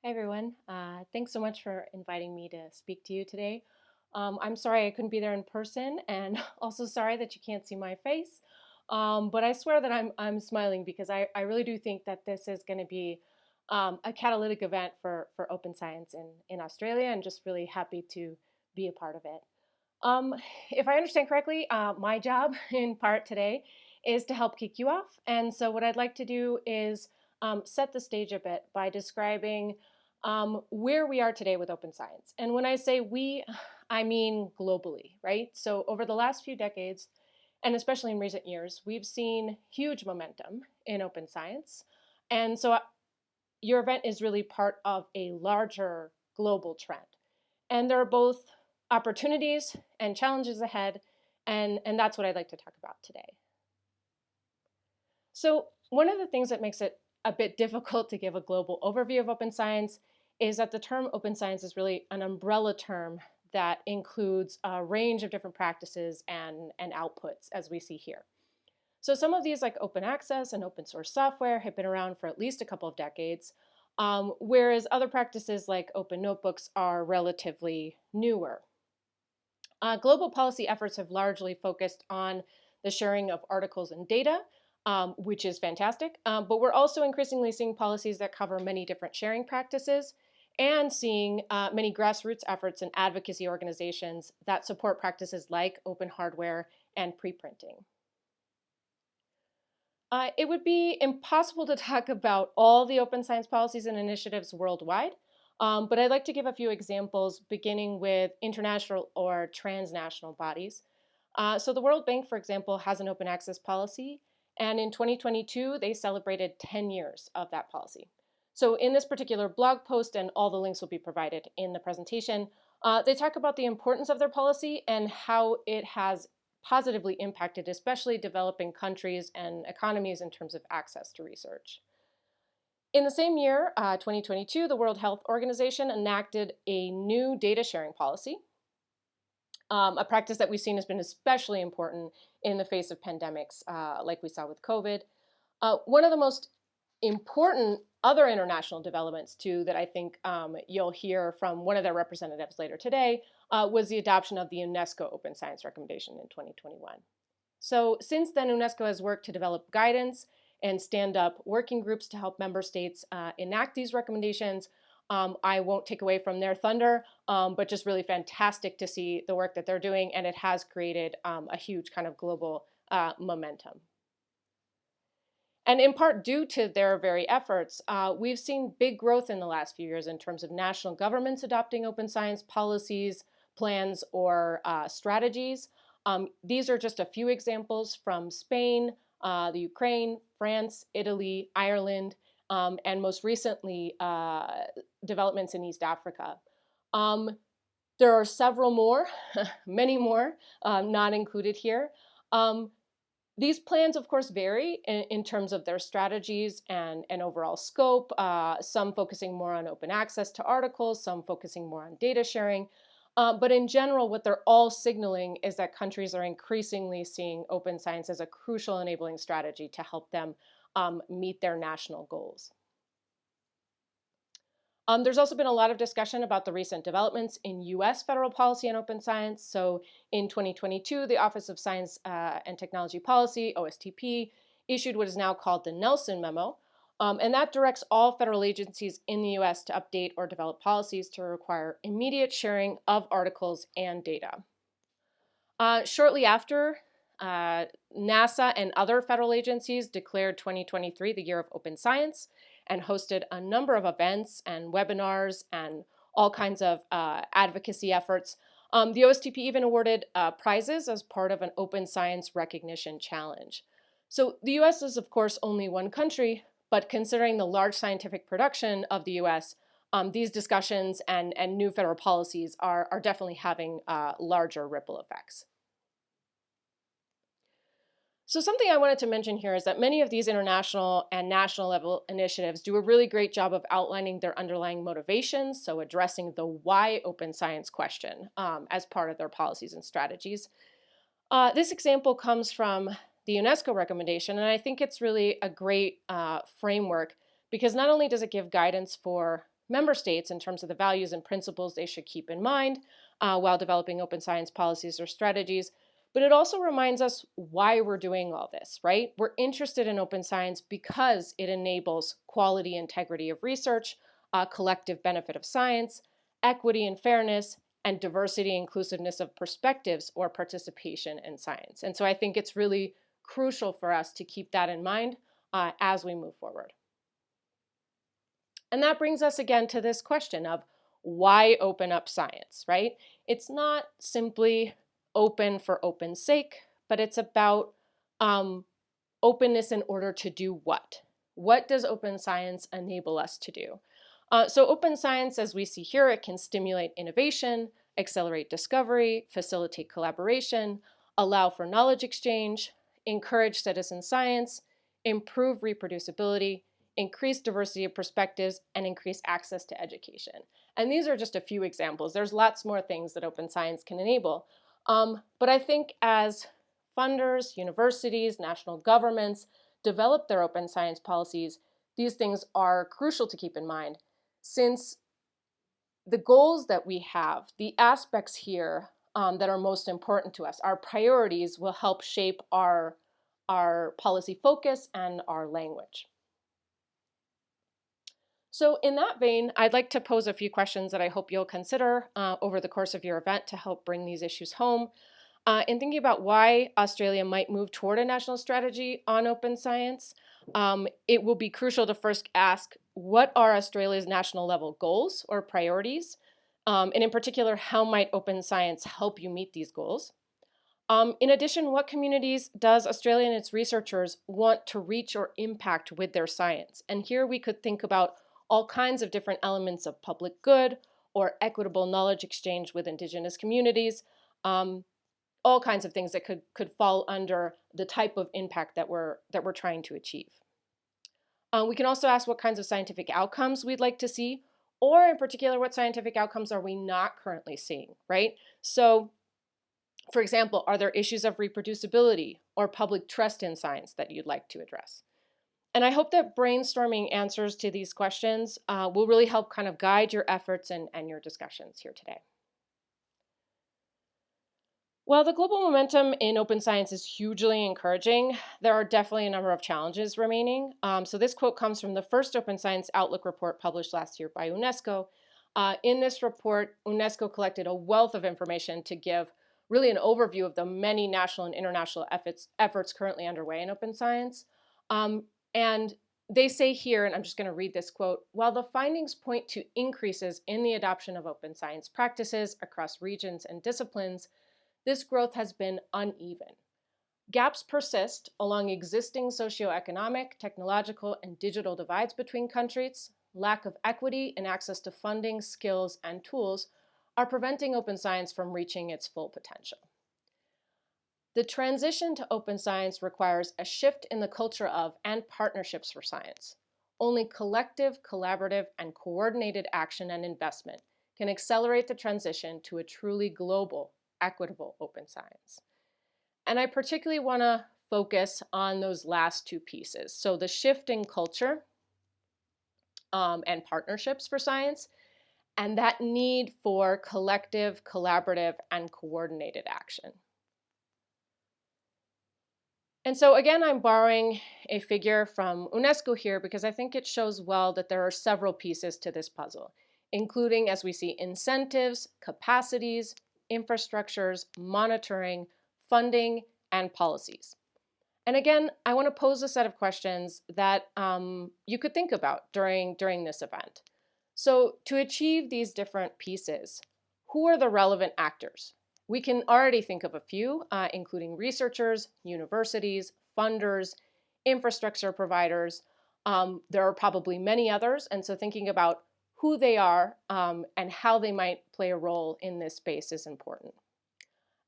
Hi, everyone. Thanks so much for inviting me to speak to you today. I'm sorry I couldn't be there in person, and also sorry that you can't see my face. But I swear that I'm smiling because I really do think that this is going to be a catalytic event for open science in Australia, and just really happy to be a part of it. Um, if I understand correctly, my job in part today is to help kick you off. And so, what I'd like to do is set the stage a bit by describing where we are today with open science. And when I say we, I mean globally, right? So, over the last few decades, and especially in recent years, we've seen huge momentum in open science. And so, your event is really part of a larger global trend. And there are both opportunities and challenges ahead, and that's what I'd like to talk about today. So one of the things that makes it a bit difficult to give a global overview of open science is that the term open science is really an umbrella term that includes a range of different practices and outputs, as we see here. So some of these, like open access and open source software, have been around for at least a couple of decades, whereas other practices like open notebooks are relatively newer. Global policy efforts have largely focused on the sharing of articles and data, which is fantastic. But we're also increasingly seeing policies that cover many different sharing practices and seeing many grassroots efforts and advocacy organizations that support practices like open hardware and preprinting. It would be impossible to talk about all the open science policies and initiatives worldwide, but I'd like to give a few examples, beginning with international or transnational bodies. So the World Bank, for example, has an open access policy, and in 2022, they celebrated 10 years of that policy. So in this particular blog post, and all the links will be provided in the presentation, they talk about the importance of their policy and how it has positively impacted, especially developing countries and economies in terms of access to research. In the same year, 2022, the World Health Organization enacted a new data sharing policy, a practice that we've seen has been especially important in the face of pandemics, like we saw with COVID. One of the most important other international developments, too, that I think you'll hear from one of their representatives later today was the adoption of the UNESCO Open Science Recommendation in 2021. So since then, UNESCO has worked to develop guidance and stand up working groups to help member states enact these recommendations. I won't take away from their thunder, but just really fantastic to see the work that they're doing, and it has created a huge kind of global momentum. And in part due to their very efforts, we've seen big growth in the last few years in terms of national governments adopting open science policies, plans, or strategies. These are just a few examples from Spain, the Ukraine, France, Italy, Ireland, and most recently, developments in East Africa. There are several more, many more, not included here. Um, these plans, of course, vary in terms of their strategies and overall scope, some focusing more on open access to articles, some focusing more on data sharing. But in general, what they're all signaling is that countries are increasingly seeing open science as a crucial enabling strategy to help them meet their national goals. There's also been a lot of discussion about the recent developments in US federal policy on open science. So in 2022, the Office of Science and Technology Policy, OSTP, issued what is now called the Nelson Memo. And that directs all federal agencies in the US to update or develop policies to require immediate sharing of articles and data. Shortly after, NASA and other federal agencies declared 2023 the year of open science and hosted a number of events and webinars and all kinds of advocacy efforts. The OSTP even awarded prizes as part of an open science recognition challenge. So the US is, of course, only one country, but considering the large scientific production of the US, these discussions and new federal policies are definitely having larger ripple effects. So something I wanted to mention here is that many of these international and national level initiatives do a really great job of outlining their underlying motivations, so addressing the why open science question as part of their policies and strategies. This example comes from the UNESCO recommendation, and I think it's really a great framework because not only does it give guidance for member states in terms of the values and principles they should keep in mind while developing open science policies or strategies. But it also reminds us why we're doing all this, right? We're interested in open science because it enables quality, integrity of research, collective benefit of science, equity and fairness, and diversity, inclusiveness of perspectives or participation in science. And so I think it's really crucial for us to keep that in mind as we move forward. And that brings us again to this question of why open up science, right? It's not simply open for open's sake, but it's about openness in order to do what? What does open science enable us to do? So open science, as we see here, it can stimulate innovation, accelerate discovery, facilitate collaboration, allow for knowledge exchange, encourage citizen science, improve reproducibility, increase diversity of perspectives, and increase access to education. And these are just a few examples. There's lots more things that open science can enable. But I think as funders, universities, national governments develop their open science policies, these things are crucial to keep in mind, since the goals that we have, the aspects here that are most important to us, our priorities will help shape our policy focus and our language. So in that vein, I'd like to pose a few questions that I hope you'll consider over the course of your event to help bring these issues home. In thinking about why Australia might move toward a national strategy on open science, it will be crucial to first ask, what are Australia's national level goals or priorities? And in particular, how might open science help you meet these goals? In addition, what communities does Australia and its researchers want to reach or impact with their science? And here we could think about all kinds of different elements of public good or equitable knowledge exchange with Indigenous communities, all kinds of things that could fall under the type of impact that we're trying to achieve. We can also ask what kinds of scientific outcomes we'd like to see, or in particular, what scientific outcomes are we not currently seeing, right? So, for example, are there issues of reproducibility or public trust in science that you'd like to address? And I hope that brainstorming answers to these questions will really help kind of guide your efforts and your discussions here today. While the global momentum in open science is hugely encouraging, there are definitely a number of challenges remaining. So this quote comes from the first Open Science Outlook report published last year by UNESCO. In this report, UNESCO collected a wealth of information to give really an overview of the many national and international efforts currently underway in open science. And they say here, and I'm just going to read this quote, while the findings point to increases in the adoption of open science practices across regions and disciplines, this growth has been uneven. Gaps persist along existing socioeconomic, technological, and digital divides between countries. Lack of equity and access to funding, skills, and tools are preventing open science from reaching its full potential. The transition to open science requires a shift in the culture of and partnerships for science. Only collective, collaborative, and coordinated action and investment can accelerate the transition to a truly global, equitable open science. And I particularly want to focus on those last two pieces. So the shift in culture and partnerships for science, and that need for collective, collaborative, and coordinated action. And so again, I'm borrowing a figure from UNESCO here because I think it shows well that there are several pieces to this puzzle, including, as we see, incentives, capacities, infrastructures, monitoring, funding, and policies. And again, I want to pose a set of questions that you could think about during this event. So to achieve these different pieces, who are the relevant actors? We can already think of a few, including researchers, universities, funders, infrastructure providers. There are probably many others, and so thinking about who they are and how they might play a role in this space is important.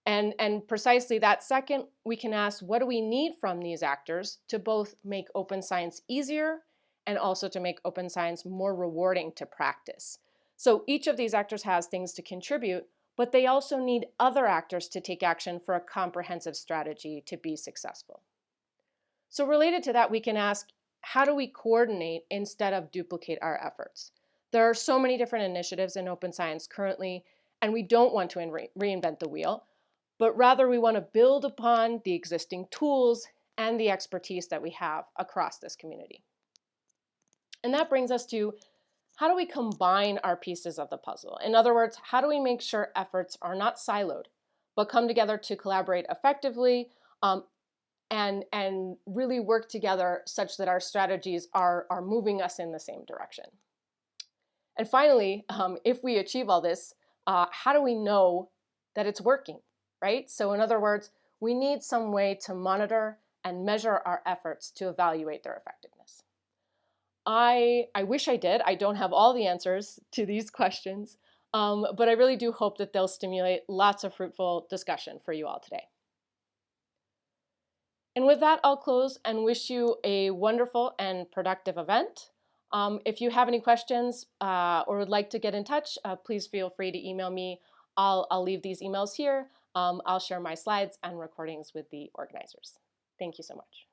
And precisely that second, we can ask, what do we need from these actors to both make open science easier and also to make open science more rewarding to practice? So each of these actors has things to contribute, but they also need other actors to take action for a comprehensive strategy to be successful. So related to that, we can ask, how do we coordinate instead of duplicate our efforts? There are so many different initiatives in open science currently, and we don't want to reinvent the wheel, but rather we want to build upon the existing tools and the expertise that we have across this community. And that brings us to, how do we combine our pieces of the puzzle? In other words, how do we make sure efforts are not siloed, but come together to collaborate effectively and really work together such that our strategies are moving us in the same direction? And finally, if we achieve all this, how do we know that it's working, right? So in other words, we need some way to monitor and measure our efforts to evaluate their effectiveness. I wish I did. I don't have all the answers to these questions, but I really do hope that they'll stimulate lots of fruitful discussion for you all today. And with that, I'll close and wish you a wonderful and productive event. If you have any questions or would like to get in touch, please feel free to email me. I'll leave these emails here. I'll share my slides and recordings with the organizers. Thank you so much.